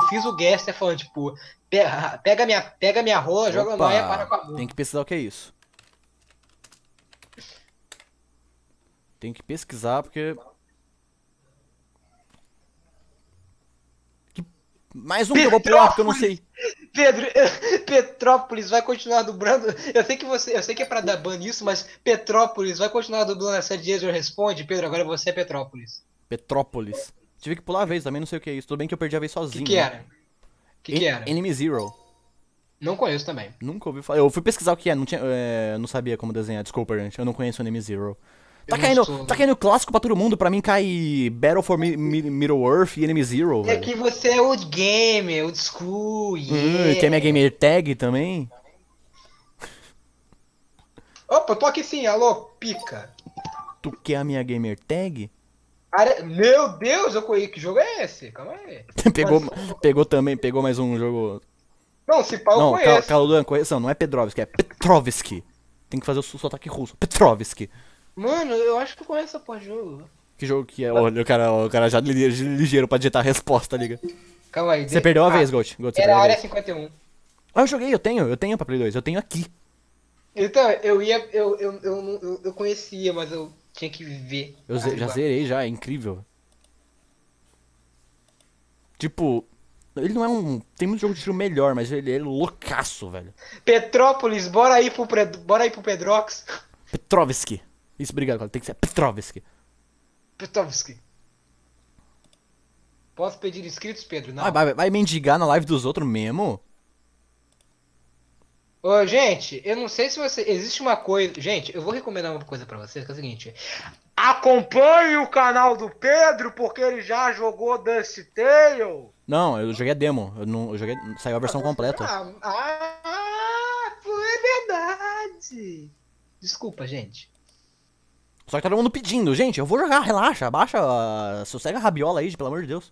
[SPEAKER 1] fiz o guest falando, tipo, pega minha rola, joga no ar e para com a mão.
[SPEAKER 2] Tem que pesquisar o que é isso. Tem que pesquisar porque... Mais um que eu vou pular porque eu não sei.
[SPEAKER 1] Pedro, Petrópolis vai continuar dublando. Eu sei que é pra dar ban nisso, mas Petrópolis vai continuar dublando essa Diesel Responde. Pedro, agora você é Petrópolis.
[SPEAKER 2] Petrópolis. Tive que pular a vez, também não sei o que é isso. Tudo bem que eu perdi a vez
[SPEAKER 1] O
[SPEAKER 2] sozinho.
[SPEAKER 1] que era? O que era?
[SPEAKER 2] Enemy Zero.
[SPEAKER 1] Não conheço também.
[SPEAKER 2] Nunca ouvi falar. Eu fui pesquisar o que é, não, tinha, não sabia como desenhar. Desculpa, gente. Eu não conheço o Enemy Zero. Tá caindo clássico pra todo mundo. Pra mim cai Battle for Middle-earth e Enemy Zero,
[SPEAKER 1] É
[SPEAKER 2] velho.
[SPEAKER 1] que você é old gamer, old school, yeah.
[SPEAKER 2] Quer minha gamer tag também?
[SPEAKER 1] Opa, eu tô aqui sim, alô, pica.
[SPEAKER 2] Tu quer a minha gamer tag?
[SPEAKER 1] Meu Deus, eu conheço. Que jogo é esse? Calma aí.
[SPEAKER 2] Pegou mais um jogo.
[SPEAKER 1] Não, se pá eu
[SPEAKER 2] Não,
[SPEAKER 1] conheço.
[SPEAKER 2] Caludan, conheço. Não é Pedrovski, é Petrovski. Tem que fazer o sotaque russo. Petrovski.
[SPEAKER 1] Mano, eu acho que eu conheço essa porra de jogo.
[SPEAKER 2] Que jogo que é? Olha, o cara já ligeiro pra digitar a resposta, liga.
[SPEAKER 1] Calma aí.
[SPEAKER 2] Você perdeu a vez, Gold. Você
[SPEAKER 1] Era
[SPEAKER 2] perdeu
[SPEAKER 1] a
[SPEAKER 2] a
[SPEAKER 1] área
[SPEAKER 2] vez.
[SPEAKER 1] 51.
[SPEAKER 2] Ah, eu joguei, eu tenho pra Play 2, eu tenho aqui.
[SPEAKER 1] Então, eu conhecia, mas eu tinha que ver.
[SPEAKER 2] Eu já zerei já, é incrível. Tipo, ele não é um... Tem muito jogo de tiro melhor, mas ele é loucaço, velho.
[SPEAKER 1] Petrópolis, bora aí pro Pedrox.
[SPEAKER 2] Petrovski. Isso, obrigado, cara. Tem que ser Petrovski.
[SPEAKER 1] Petrovski. Posso pedir inscritos, Pedro? Não.
[SPEAKER 2] Vai mendigar na live dos outros mesmo?
[SPEAKER 1] Ô, gente, eu não sei se você... Existe uma coisa... Gente, eu vou recomendar uma coisa pra vocês, que é o seguinte. Acompanhe o canal do Pedro, porque ele já jogou Dust Tale.
[SPEAKER 2] Não, eu joguei a demo. Eu joguei... Saiu a versão completa.
[SPEAKER 1] Foi verdade. Desculpa, gente.
[SPEAKER 2] Só que tá todo mundo pedindo. Gente, eu vou jogar, relaxa. Abaixa, sossega a rabiola aí, pelo amor de Deus.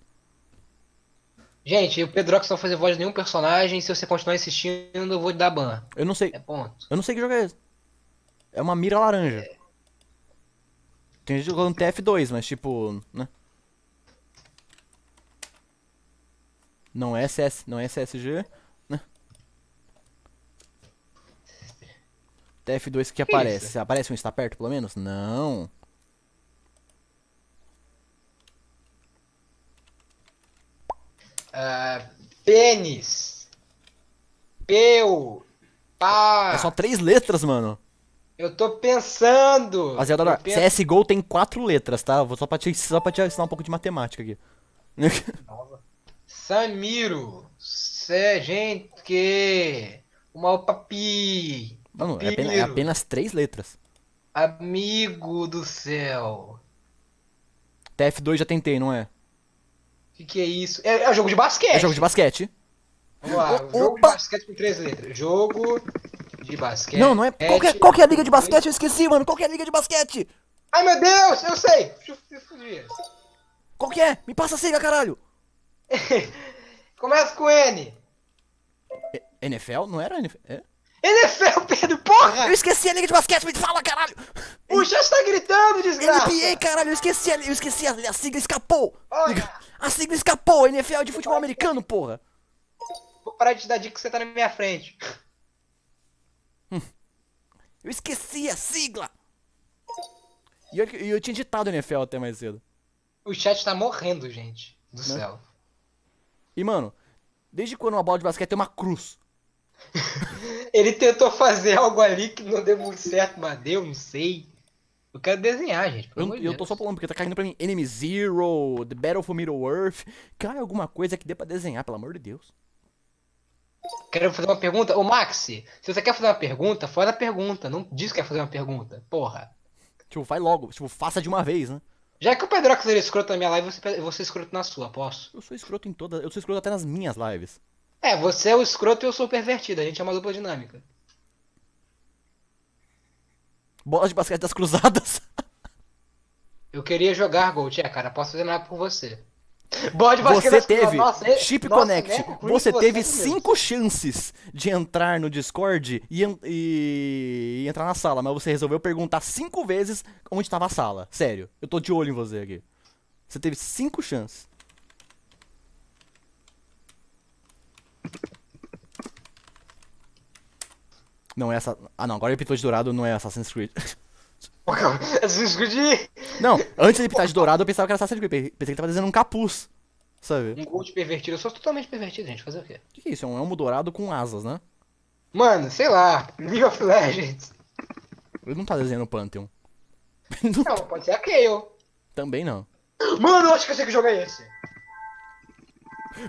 [SPEAKER 1] Gente, o Pedrox não vai fazer voz de nenhum personagem. Se você continuar insistindo, eu vou te dar ban.
[SPEAKER 2] Eu não sei.
[SPEAKER 1] É ponto.
[SPEAKER 2] Eu não sei que jogo é esse. É uma mira laranja. Tem gente jogando TF2, mas tipo, né? Não é CS, não é CSG. Né? TF2 que
[SPEAKER 1] Que isso?
[SPEAKER 2] aparece? Aparece um está perto, pelo menos? Não.
[SPEAKER 1] Ah, pênis. Peu.
[SPEAKER 2] É só
[SPEAKER 1] Pá.
[SPEAKER 2] 3 letras, mano.
[SPEAKER 1] Eu tô pensando. Eu
[SPEAKER 2] Rapaziada,
[SPEAKER 1] penso.
[SPEAKER 2] CSGO tem 4 letras, tá? Vou só pra te ensinar um pouco de matemática aqui.
[SPEAKER 1] Samiro. Gente. Uma papi.
[SPEAKER 2] Mano, é
[SPEAKER 1] Papiro.
[SPEAKER 2] apenas 3 letras.
[SPEAKER 1] Amigo do céu.
[SPEAKER 2] TF2 já tentei, não é?
[SPEAKER 1] Que é isso? É jogo de
[SPEAKER 2] É jogo de
[SPEAKER 1] basquete.
[SPEAKER 2] basquete.
[SPEAKER 1] Vamos lá. Jogo de
[SPEAKER 2] Opa!
[SPEAKER 1] basquete com 3 letras. Jogo de
[SPEAKER 2] Não, não
[SPEAKER 1] basquete.
[SPEAKER 2] é. Qual que é a liga de basquete? Eu esqueci, mano. Qual que é a liga de basquete?
[SPEAKER 1] Ai, meu Deus, eu sei. Deixa eu fugir.
[SPEAKER 2] Qual que é? Me passa a sigla, caralho.
[SPEAKER 1] Começa com N.
[SPEAKER 2] NFL? Não era NFL? É?
[SPEAKER 1] NFL, Pedro,
[SPEAKER 2] Eu
[SPEAKER 1] porra!
[SPEAKER 2] esqueci a liga de basquete, me fala, caralho.
[SPEAKER 1] O chat tá gritando, desgraça!
[SPEAKER 2] NBA, caralho, eu esqueci, a sigla escapou.
[SPEAKER 1] Olha,
[SPEAKER 2] A sigla escapou, NFL de futebol americano, porra.
[SPEAKER 1] vou parar de te dar dica que você tá na minha frente.
[SPEAKER 2] Eu esqueci a sigla. E eu tinha ditado NFL até mais cedo,
[SPEAKER 1] O chat tá morrendo, gente. Do
[SPEAKER 2] né?
[SPEAKER 1] céu.
[SPEAKER 2] E, mano, desde quando uma bola de basquete tem uma cruz?
[SPEAKER 1] Ele tentou fazer algo ali que não deu muito certo, mas deu, não sei. Eu quero desenhar, gente, pelo amor de
[SPEAKER 2] Eu tô
[SPEAKER 1] Deus.
[SPEAKER 2] só falando porque tá caindo pra mim Enemy Zero, The Battle for Middle-earth. Cai alguma coisa que dê pra desenhar, pelo amor de Deus.
[SPEAKER 1] Quero fazer uma pergunta. Ô, Maxi, se você quer fazer uma pergunta, faz a pergunta. Não diz que quer fazer uma pergunta. Porra.
[SPEAKER 2] Tipo, vai logo. Tipo, faça de uma vez, né?
[SPEAKER 1] Já que o Pedrox é escroto na minha live, eu vou ser escroto na sua, posso?
[SPEAKER 2] Eu sou escroto em todas. Eu sou escroto até nas minhas lives.
[SPEAKER 1] É, você é o escroto e eu sou o pervertido. A gente é uma dupla dinâmica.
[SPEAKER 2] Bola de basquete das cruzadas.
[SPEAKER 1] Eu queria jogar Gold, cara. Posso fazer nada por você. Bola de basquete
[SPEAKER 2] Você
[SPEAKER 1] das
[SPEAKER 2] teve,
[SPEAKER 1] Nossa,
[SPEAKER 2] Chip
[SPEAKER 1] nossa,
[SPEAKER 2] Connect,
[SPEAKER 1] né?
[SPEAKER 2] você teve 5 chances de entrar no Discord e entrar na sala, mas você resolveu perguntar 5 vezes onde tava a sala. Sério, eu tô de olho em você aqui. Você teve 5 chances. Não é essa. Ah não, agora ele pintou de dourado, não é Assassin's Creed.
[SPEAKER 1] Assassin's Creed.
[SPEAKER 2] Não, antes de ele pintar de dourado eu pensava que era Assassin's Creed. Pensei que ele tava dizendo um capuz. Sabe?
[SPEAKER 1] Um Gold pervertido. Eu sou totalmente pervertido, gente. Fazer o quê?
[SPEAKER 2] O que é isso? É um elmo dourado com asas, né?
[SPEAKER 1] Mano, sei lá. League of Legends.
[SPEAKER 2] Ele não tá desenhando o Pantheon. Ele não tá-
[SPEAKER 1] Não, pode ser a Kayle.
[SPEAKER 2] Também não.
[SPEAKER 1] Mano, eu acho que eu sei que jogo é esse.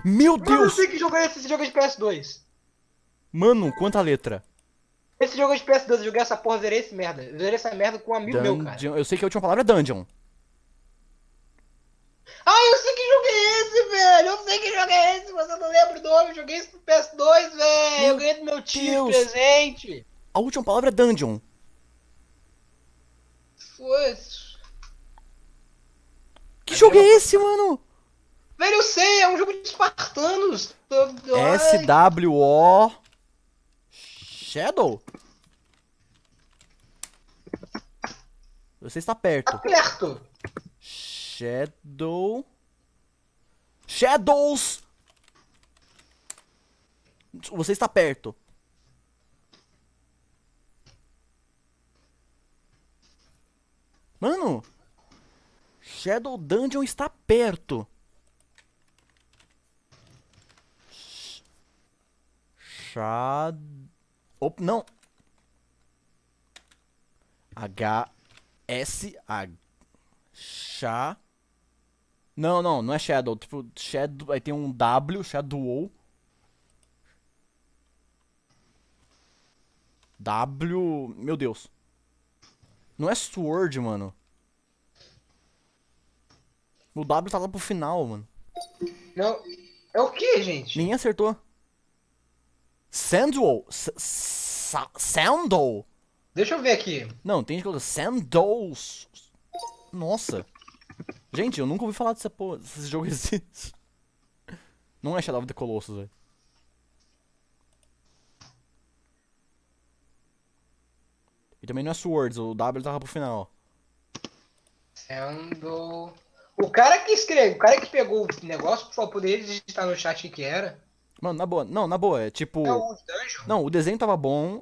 [SPEAKER 2] Meu
[SPEAKER 1] Mano, eu
[SPEAKER 2] Deus!
[SPEAKER 1] sei que jogo é esse. Esse jogo é de PS2.
[SPEAKER 2] Mano, quanta letra?
[SPEAKER 1] Esse jogo é de PS2. Eu joguei essa porra, zerei esse merda. Eu zerei essa merda com um amigo meu, cara.
[SPEAKER 2] Dungeon. Eu sei que a última palavra é Dungeon.
[SPEAKER 1] Ah, eu sei que jogo é esse, velho! Eu sei que jogo é esse, mas eu não lembro o nome. Eu joguei isso no PS2, velho! Eu ganhei do meu tio de
[SPEAKER 2] Deus.
[SPEAKER 1] presente!
[SPEAKER 2] A última palavra é Dungeon.
[SPEAKER 1] Foi.
[SPEAKER 2] Que jogo é esse, mano?
[SPEAKER 1] Velho, eu sei, é um jogo de espartanos! Ai,
[SPEAKER 2] SWO Shadow? Você está
[SPEAKER 1] tá
[SPEAKER 2] perto.
[SPEAKER 1] perto!
[SPEAKER 2] Shadow. Shadows! Você está perto. Mano, Shadow Dungeon está perto. Shadow. Não. H-S-A. Chá. Não, não é Shadow. Tipo, Shadow. Aí tem um W, Shadow. W. Meu Deus. Não é Sword, mano. O W tá lá pro final, mano.
[SPEAKER 1] Não. É o que, gente?
[SPEAKER 2] Ninguém acertou. Sandal. Sandal?
[SPEAKER 1] Deixa eu ver aqui.
[SPEAKER 2] Não, tem gente que coloca Sandals. Nossa. Gente, eu nunca ouvi falar dessa porra. Esse jogo existe. Não é Shadow of the Colossus, velho. E também não é Swords, o W tava pro final.
[SPEAKER 1] Sendo. O cara que escreveu, o cara que pegou o negócio, por favor, poderia digitar no chat o que era.
[SPEAKER 2] Mano, na boa. Não, na boa, é
[SPEAKER 1] É
[SPEAKER 2] tipo.
[SPEAKER 1] o Dungeon.
[SPEAKER 2] Não, o desenho tava bom.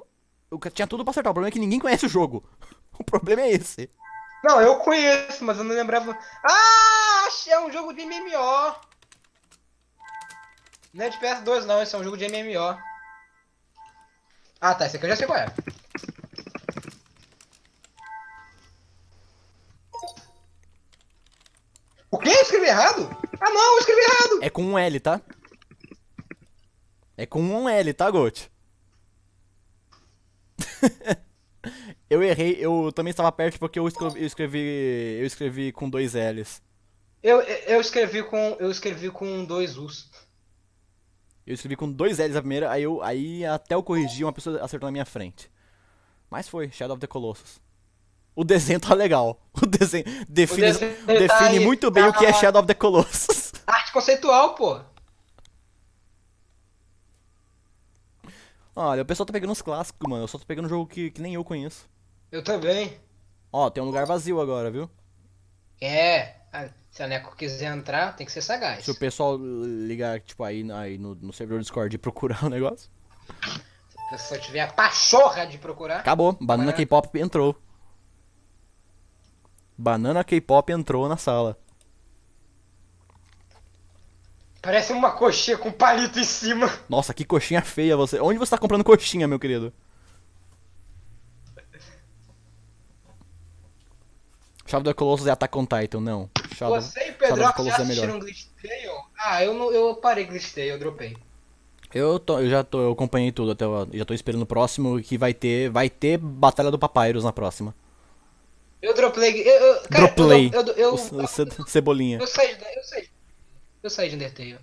[SPEAKER 2] Tinha tudo pra acertar. O problema é que ninguém conhece o jogo. O problema é esse.
[SPEAKER 1] Não, eu conheço, mas eu não lembrava. Ah, é um jogo de MMO. Não é de PS2 não, esse é um jogo de MMO. Ah tá, esse aqui eu já sei qual é. O quê? Eu escrevi errado? Ah não, eu escrevi errado!
[SPEAKER 2] É com um L, tá? É com um L, tá, Gold? Eu errei, eu também estava perto porque eu escrevi com dois L's.
[SPEAKER 1] Eu escrevi com dois U's.
[SPEAKER 2] Eu escrevi com dois L's a primeira, aí até eu corrigi, uma pessoa acertou na minha frente. Mas foi, Shadow of the Colossus. O desenho tá legal. O desenho
[SPEAKER 1] O
[SPEAKER 2] define,
[SPEAKER 1] desenho tá
[SPEAKER 2] define
[SPEAKER 1] aí,
[SPEAKER 2] muito bem o que é Shadow of the Colossus.
[SPEAKER 1] arte conceitual, pô.
[SPEAKER 2] Olha, o pessoal tá pegando os clássicos, mano. Eu só tô pegando um jogo que nem eu conheço.
[SPEAKER 1] Eu também.
[SPEAKER 2] Ó, tem um lugar vazio agora, viu?
[SPEAKER 1] É. Se a Neco quiser entrar, tem que ser sagaz.
[SPEAKER 2] Se o pessoal ligar, tipo, aí no servidor Discord e procurar o negócio.
[SPEAKER 1] Se eu tiver a pachorra de procurar.
[SPEAKER 2] Acabou, Banana K-Pop entrou. Banana K-Pop entrou na sala.
[SPEAKER 1] Parece uma coxinha com palito em cima.
[SPEAKER 2] Nossa, que coxinha feia você. Onde você tá comprando coxinha, meu querido? Shadow of the Colossus é Attack on Titan, não.
[SPEAKER 1] Você e
[SPEAKER 2] Shadow of
[SPEAKER 1] Pedro
[SPEAKER 2] the
[SPEAKER 1] já
[SPEAKER 2] Colossus é melhor.
[SPEAKER 1] assistiram Glitch Tale? Ah, eu parei Glitch Tale, eu dropei.
[SPEAKER 2] Eu acompanhei tudo já tô esperando o próximo que vai ter Batalha do Papyrus na próxima.
[SPEAKER 1] Eu dropei. Cara,
[SPEAKER 2] Droplay.
[SPEAKER 1] eu
[SPEAKER 2] Cebolinha.
[SPEAKER 1] eu saí de Undertale.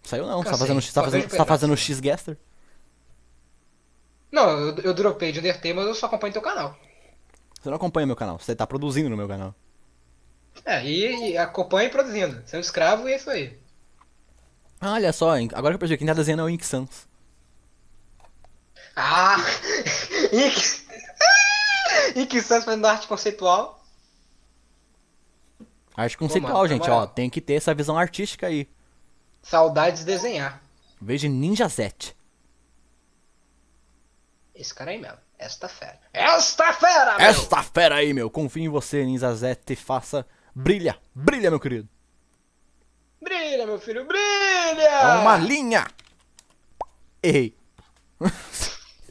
[SPEAKER 2] Saiu não, você
[SPEAKER 1] Cansei.
[SPEAKER 2] tá
[SPEAKER 1] Vejo
[SPEAKER 2] fazendo
[SPEAKER 1] pedaço.
[SPEAKER 2] X-Gaster?
[SPEAKER 1] Não, eu dropei de Undertale, mas eu só acompanho teu canal.
[SPEAKER 2] Você não acompanha meu canal, você tá produzindo no meu canal.
[SPEAKER 1] É, e acompanho produzindo. Você é um escravo e é isso aí.
[SPEAKER 2] Ah, olha só, agora que eu percebi, quem tá desenhando é o Ink Sans.
[SPEAKER 1] Ah! Ink Sans fazendo arte conceitual.
[SPEAKER 2] Arte
[SPEAKER 1] Pô,
[SPEAKER 2] conceitual,
[SPEAKER 1] mano, na
[SPEAKER 2] gente, ó,
[SPEAKER 1] moral.
[SPEAKER 2] tem que ter essa visão artística aí.
[SPEAKER 1] Saudades de desenhar.
[SPEAKER 2] Veja Ninja Z.
[SPEAKER 1] Esse cara aí mesmo. Esta fera. Esta fera, meu!
[SPEAKER 2] Esta fera aí, meu, confio em você, Ninja Z, e faça. Brilha, brilha, meu querido.
[SPEAKER 1] Brilha, meu filho, brilha!
[SPEAKER 2] É uma linha! Errei.